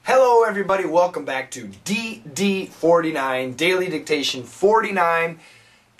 Hello everybody, welcome back to DD49, Daily Dictation 49.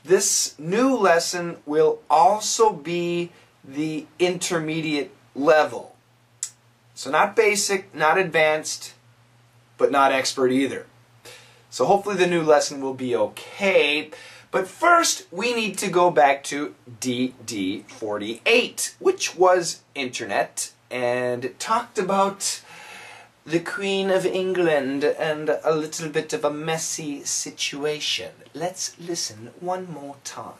This new lesson will also be the intermediate level. So not basic, not advanced, but not expert either. So hopefully the new lesson will be okay. But first, we need to go back to DD48, which was Internet, and it talked about the Queen of England and a little bit of a messy situation. Let's listen one more time.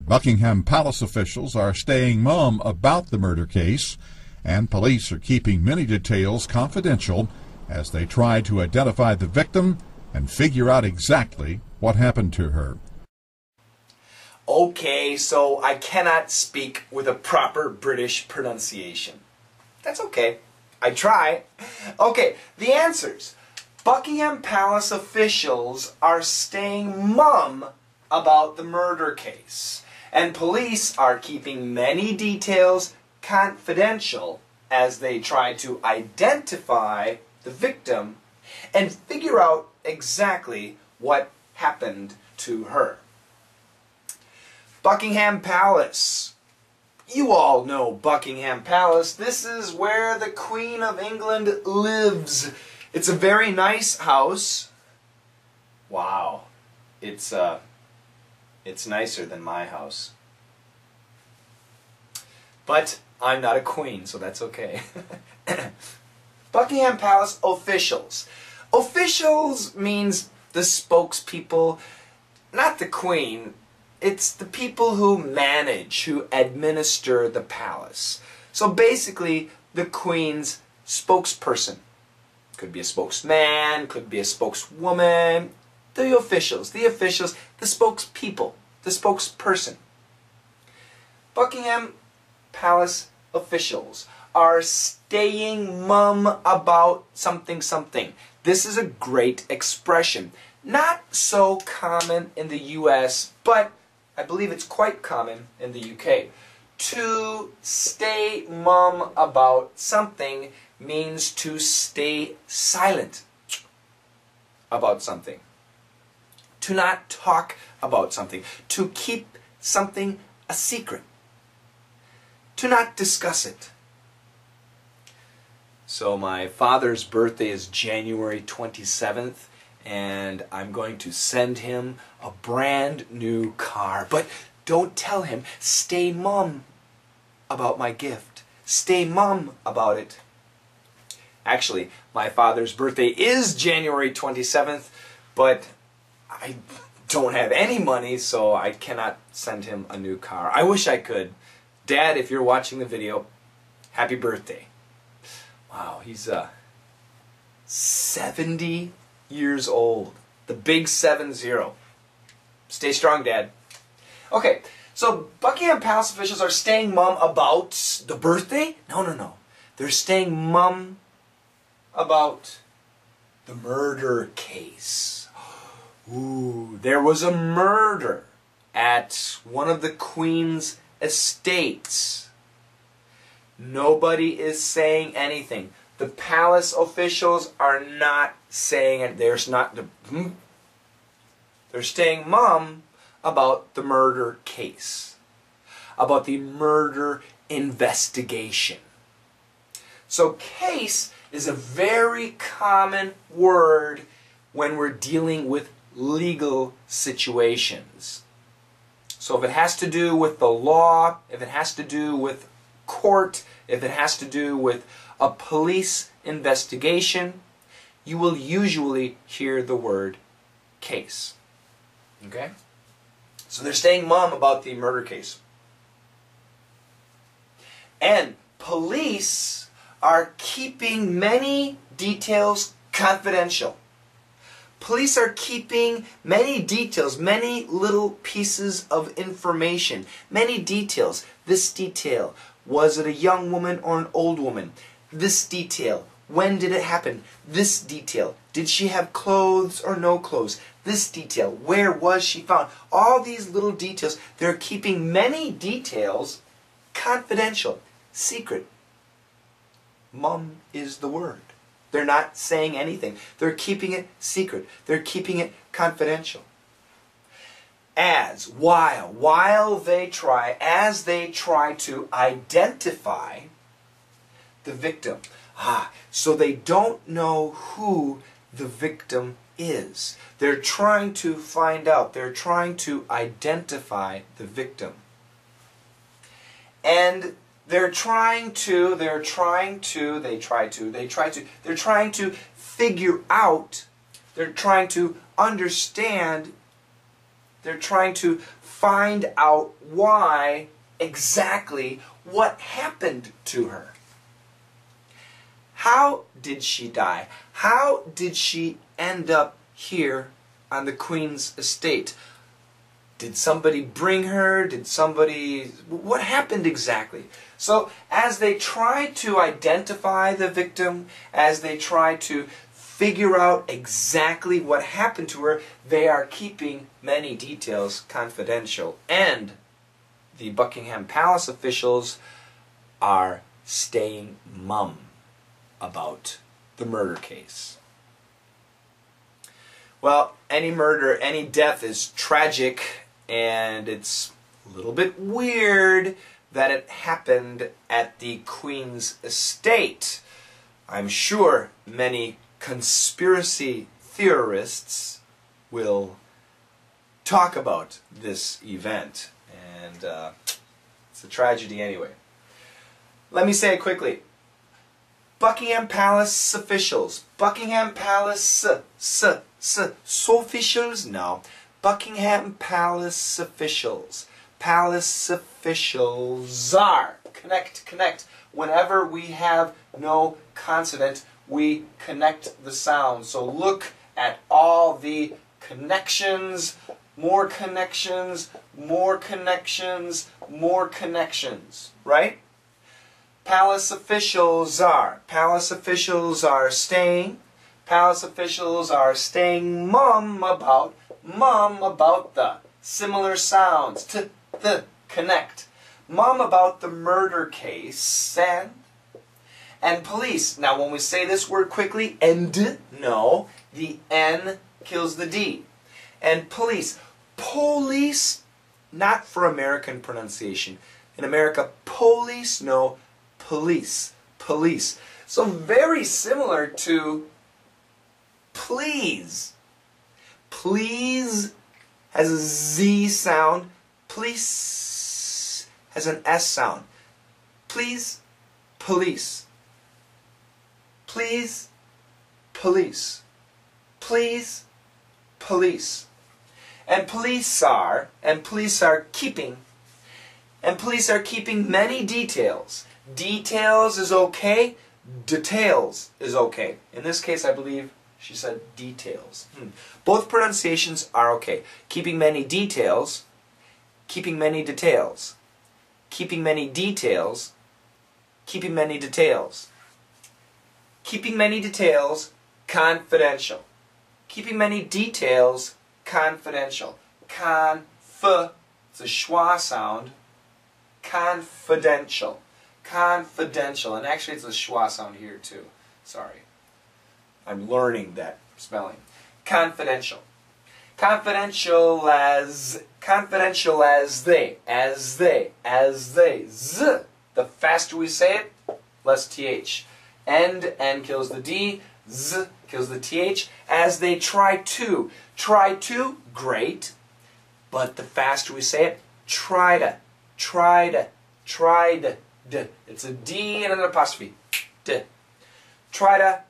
Buckingham Palace officials are staying mum about the murder case, and police are keeping many details confidential as they try to identify the victim and figure out exactly what happened to her. Okay, so I cannot speak with a proper British pronunciation. That's okay. I try. Okay, the answers. Buckingham Palace officials are staying mum about the murder case, and police are keeping many details confidential as they try to identify the victim and figure out exactly what happened to her. Buckingham Palace. You all know Buckingham Palace. This is where the Queen of England lives. It's a very nice house. Wow. It's nicer than my house. But I'm not a queen, so that's okay. Buckingham Palace officials. Officials means the spokespeople, not the Queen. It's the people who manage, who administer the palace. So basically, the Queen's spokesperson. Could be a spokesman, could be a spokeswoman. The officials, the spokespeople, the spokesperson. Buckingham Palace officials are staying mum about something something. This is a great expression. Not so common in the US, but I believe it's quite common in the UK. To stay mum about something means to stay silent about something. To not talk about something. To keep something a secret. To not discuss it. So my father's birthday is January 27th. And I'm going to send him a brand new car. But don't tell him. Stay mum about my gift. Stay mum about it. Actually, my father's birthday is January 27th, but I don't have any money, so I cannot send him a new car. I wish I could. Dad, if you're watching the video, happy birthday. Wow, he's 70 years old. The big 7-0. Stay strong, Dad. Okay, so Buckingham Palace officials are staying mum about the birthday? No. They're staying mum about the murder case. Ooh, there was a murder at one of the Queen's estates. Nobody is saying anything. The palace officials are not saying it. They're staying mum about the murder case, about the murder investigation. So case is a very common word when we're dealing with legal situations. So if it has to do with the law, if it has to do with court, if it has to do with a police investigation, you will usually hear the word case. Okay? So they're staying mum about the murder case. And police are keeping many details confidential. Police are keeping many details, many little pieces of information, many details. This detail, was it a young woman or an old woman? This detail, when did it happen? This detail, did she have clothes or no clothes? This detail, where was she found? All these little details, they're keeping many details confidential, secret. Mum is the word. They're not saying anything. They're keeping it secret. They're keeping it confidential. As they try to identify the victim. So they don't know who the victim is. They're trying to find out. They're trying to identify the victim. And they're trying to figure out, they're trying to understand, they're trying to find out why exactly what happened to her. How did she die? How did she end up here on the Queen's estate? Did somebody bring her? What happened exactly? So as they try to identify the victim, as they try to figure out exactly what happened to her, they are keeping many details confidential. And the Buckingham Palace officials are staying mum about the murder case. Well, any murder, any death is tragic, and it's a little bit weird that it happened at the Queen's estate. I'm sure many conspiracy theorists will talk about this event, and it's a tragedy anyway. Let me say it quickly. Buckingham Palace officials. Buckingham Palace officials? No. Buckingham Palace officials. Palace officials are. Connect. Whenever we have no consonant, we connect the sound. So look at all the connections, more connections, more connections, more connections, right? Palace officials are. Palace officials are staying. Palace officials are staying mum about the similar sounds. Connect. Mum about the murder case and police. Now when we say this word quickly, no, the N kills the D. And police. Police, not for American pronunciation. In America, police, no, police. Police. So very similar to please. Please has a Z sound. Police has an S sound. Please, police. Please, police. Please, police. And police are keeping many details. Details is okay, details is okay. In this case, I believe she said details. Both pronunciations are okay. Keeping many details, keeping many details, keeping many details, keeping many details, keeping many details confidential. Keeping many details confidential. It's a schwa sound. Confidential. Confidential. And actually it's a schwa sound here too. Sorry. I'm learning that spelling. Confidential. Confidential as they. Z. The faster we say it, less TH. N kills the D. Z kills the TH. As they try to. Try to, great. But the faster we say it, try to. D. It's a D and an apostrophe. D. Try to.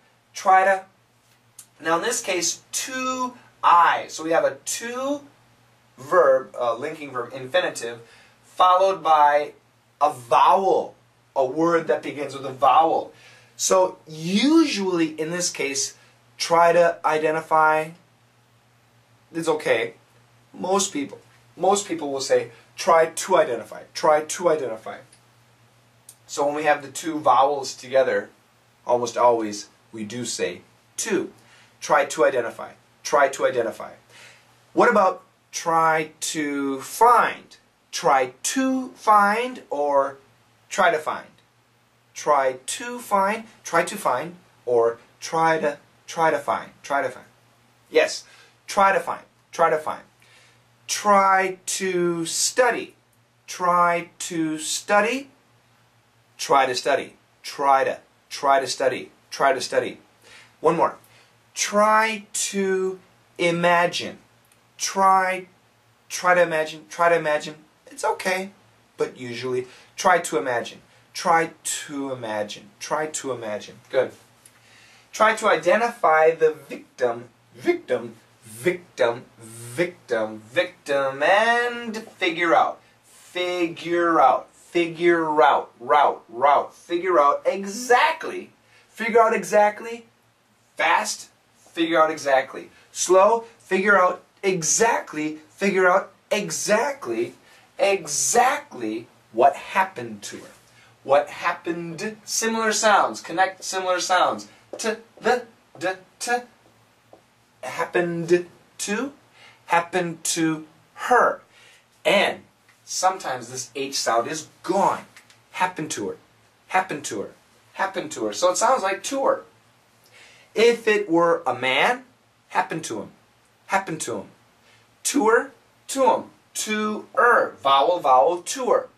Now in this case, to I. So we have a to verb, linking verb, infinitive, followed by a vowel, a word that begins with a vowel. So usually in this case, try to identify is okay. Most people will say try to identify. Try to identify. So when we have the two vowels together, almost always we do say to. Try to identify. Try to identify. What about try to find? Try to find or try to find. Try to find, or try to find. Yes, try to find. Try to study. Try to study. Try to study. Try to study. One more. Try to imagine. Try to imagine. It's okay, but usually try to imagine. Try to imagine. Good. Try to identify the victim, and figure out exactly. Figure out exactly. Fast, figure out exactly. Slow, figure out exactly. Exactly what happened to her. What happened, similar sounds, connect similar sounds. Happened to her. And sometimes this H sound is gone. Happened to her. So it sounds like to her. If it were a man, happened to him. To her, to him. To her. Vowel, to her.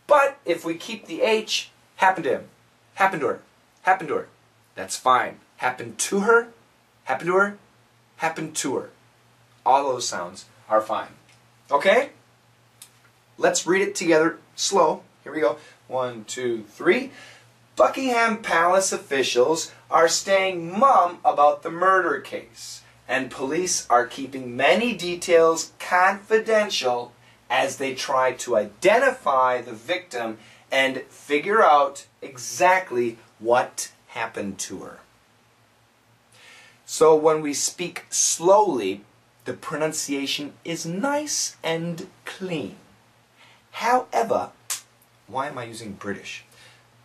But if we keep the H, happened to him. Happened to her. That's fine. Happened to her. All those sounds are fine. Okay? Let's read it together slow. Here we go. 1, 2, 3. Buckingham Palace officials are staying mum about the murder case, and police are keeping many details confidential as they try to identify the victim and figure out exactly what happened to her. So when we speak slowly, the pronunciation is nice and clean. However, why am I using British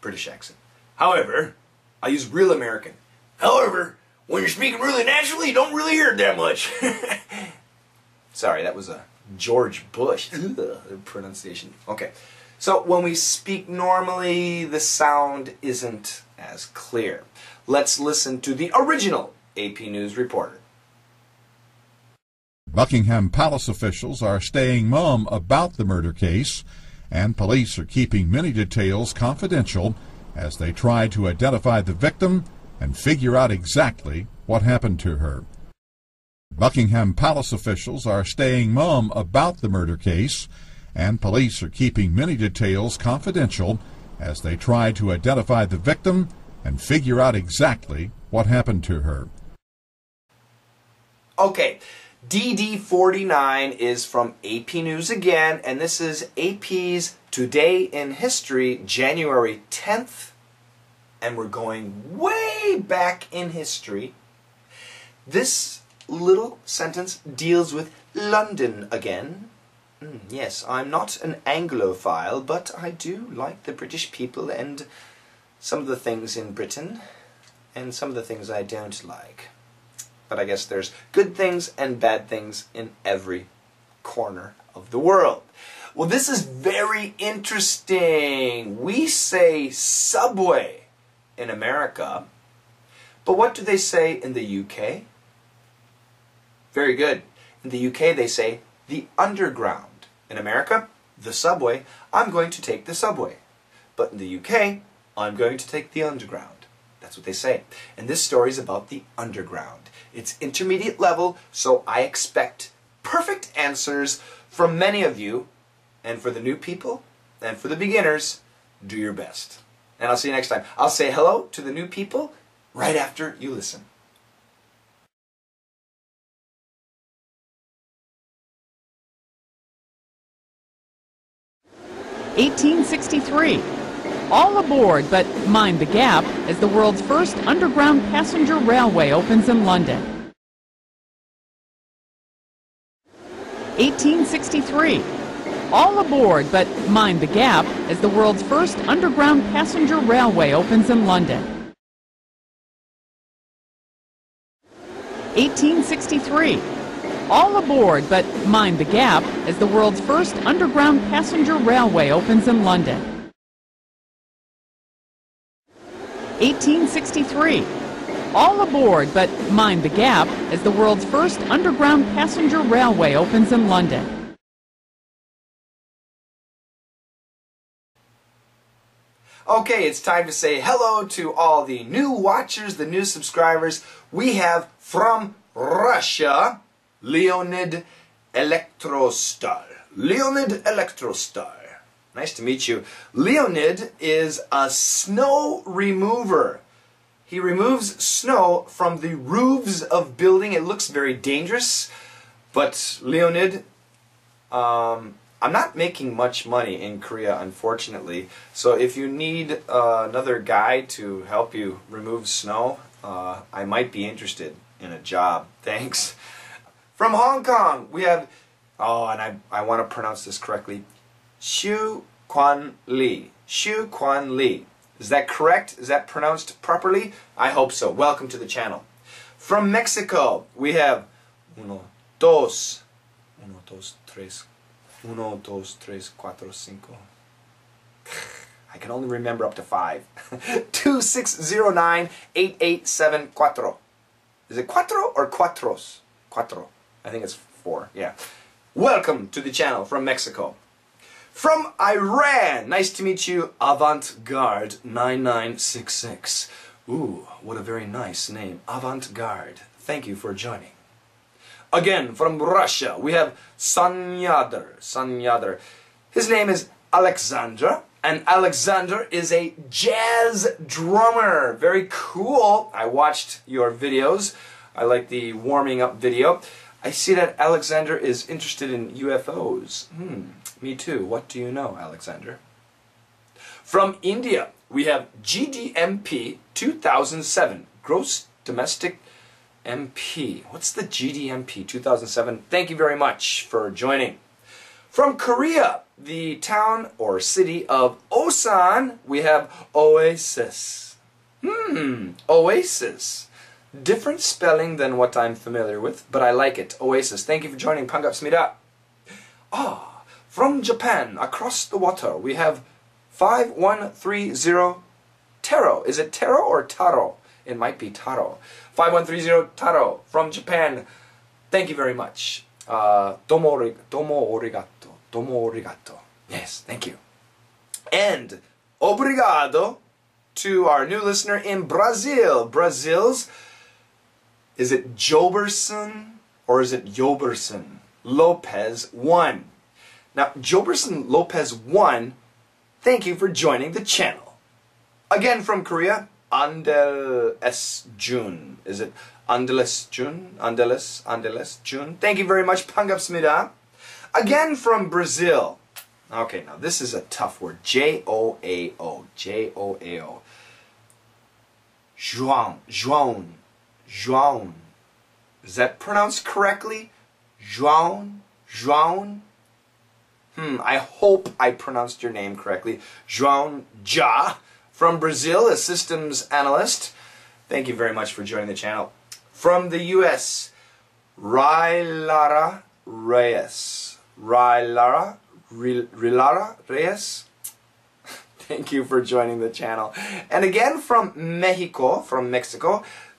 accent? However, I use real American. However, when you're speaking really naturally, you don't really hear it that much. Sorry, that was a George Bush pronunciation. Okay, so when we speak normally, the sound isn't as clear. Let's listen to the original AP News reporter. Buckingham Palace officials are staying mum about the murder case, and police are keeping many details confidential as they try to identify the victim and figure out exactly what happened to her. Buckingham Palace officials are staying mum about the murder case, and police are keeping many details confidential as they try to identify the victim and figure out exactly what happened to her. Okay, DD49 is from AP News again, and this is AP's Today in History, January 10th, and we're going way back in history. This little sentence deals with London again. Yes, I'm not an Anglophile, but I do like the British people and some of the things in Britain, and some of the things I don't like. But I guess there's good things and bad things in every corner of the world. Well, this is very interesting. We say subway in America, but what do they say in the UK? Very good. In the UK they say the underground. In America, the subway. I'm going to take the subway. But in the UK, I'm going to take the underground. That's what they say. And this story is about the underground. It's intermediate level, so I expect perfect answers from many of you. And for the new people, and for the beginners, do your best. And I'll see you next time. I'll say hello to the new people right after you listen. (1863). All aboard, but mind the gap, as the world's first underground passenger railway opens in London. 1863. All aboard, but mind the gap, as the world's first underground passenger railway opens in London. 1863. All aboard, but mind the gap, as the world's first underground passenger railway opens in London. 1863. All aboard, but mind the gap as the world's first underground passenger railway opens in London. Okay, it's time to say hello to all the new watchers, the new subscribers. We have from Russia, Leonid Elektrostar. Leonid Elektrostar. Nice to meet you. Leonid is a snow remover. He removes snow from the roofs of building. It looks very dangerous, but Leonid, I'm not making much money in Korea, unfortunately. So if you need another guy to help you remove snow, I might be interested in a job. Thanks. From Hong Kong, we have, and I want to pronounce this correctly, Xu Quan Li. Xu Quan Li. Is that correct? Is that pronounced properly? I hope so. Welcome to the channel. From Mexico, we have uno, dos, tres, 4, 5. I can only remember up to 5. 2609-8874. Is it cuatro or cuatros? Cuatro. I think it's 4. Yeah. Welcome to the channel from Mexico. From Iran, nice to meet you, Avant-Garde 9966. Ooh, what a very nice name, Avant-Garde. Thank you for joining. Again, from Russia, we have Sanyadar. His name is Alexandra, and Alexander is a jazz drummer. Very cool. I watched your videos. I like the warming up video. I see that Alexander is interested in UFOs. Me too. What do you know, Alexander? From India, we have GDMP 2007, Gross Domestic MP. What's the GDMP 2007? Thank you very much for joining. From Korea, the town or city of Osan, we have Oasis. Oasis. Different spelling than what I'm familiar with, but I like it. Oasis. Thank you for joining. 반갑습니다. From Japan, across the water, we have 5130 Taro. Is it Taro or Taro? It might be Taro. 5130 Taro from Japan. Thank you very much. Domo arigato. Domo arigato. Yes, thank you. And obrigado to our new listener in Brazil. Brazil's, is it Joberson or is it Joberson? Lopez 1. Now, Joberson Lopez 1, thank you for joining the channel. Again from Korea, Andel S. June. Is it Andeles June? Andeles June. Thank you very much. 반갑습니다. Again from Brazil. Okay, now this is a tough word. J-O-A-O. J-O-A-O. João. Is that pronounced correctly? João. I hope I pronounced your name correctly. João Ja from Brazil, a systems analyst. Thank you very much for joining the channel. From the US, Rilara Reyes. Rilara Reyes. Thank you for joining the channel. And again from Mexico,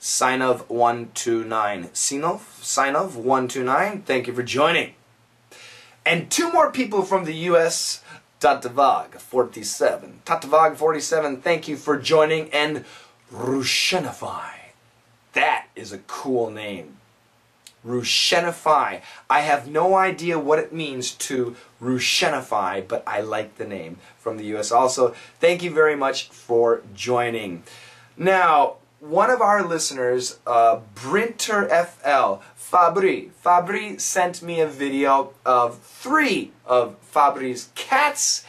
Sinov129. Sinov129, thank you for joining. And 2 more people from the US, Tatvag47. Tatvag47, thank you for joining. And Rushenify. That is a cool name. Rushenify. I have no idea what it means to Rushenify, but I like the name from the US also. Thank you very much for joining. Now, one of our listeners, Brinter FL, Fabri sent me a video of 3 of Fabri's cats.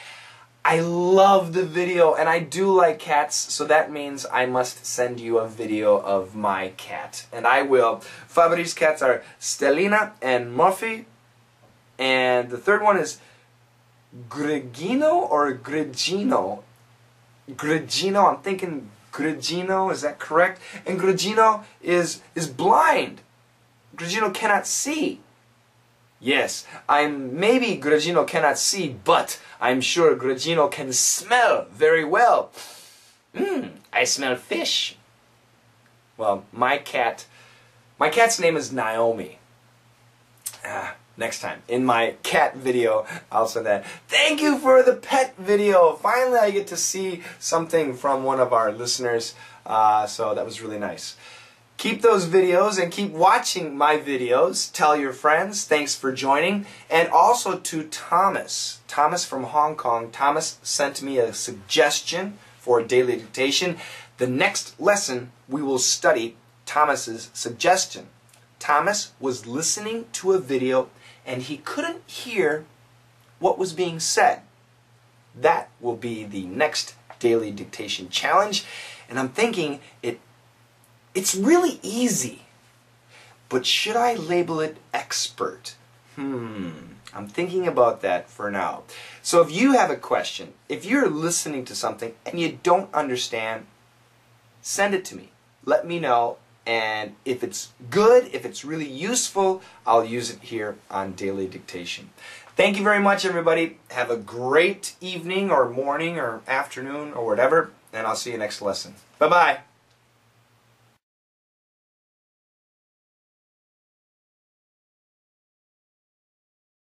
I love the video, and I do like cats, so that means I must send you a video of my cat. And I will. Fabri's cats are Stellina and Muffy, and the third one is Grigino or Grigino? Grigino, I'm thinking Grigino, is that correct? And Grigino is blind. Grigino cannot see. Yes, maybe Grigino cannot see, but I'm sure Grigino can smell very well. I smell fish. Well, my cat's name is Naomi. Next time, in my cat video, I'll say that. Thank you for the pet video. Finally, I get to see something from one of our listeners. So that was really nice. Keep those videos and keep watching my videos. Tell your friends. Thanks for joining. And also to Thomas. Thomas from Hong Kong. Thomas sent me a suggestion for daily dictation. The next lesson, we will study Thomas's suggestion. Thomas was listening to a video and he couldn't hear what was being said. That will be the next daily dictation challenge. And I'm thinking it's really easy. But should I label it expert? I'm thinking about that for now. So if you have a question, if you're listening to something and you don't understand, send it to me. Let me know. And if it's good, if it's really useful, I'll use it here on Daily Dictation. Thank you very much, everybody. Have a great evening or morning or afternoon or whatever, and I'll see you next lesson. Bye-bye.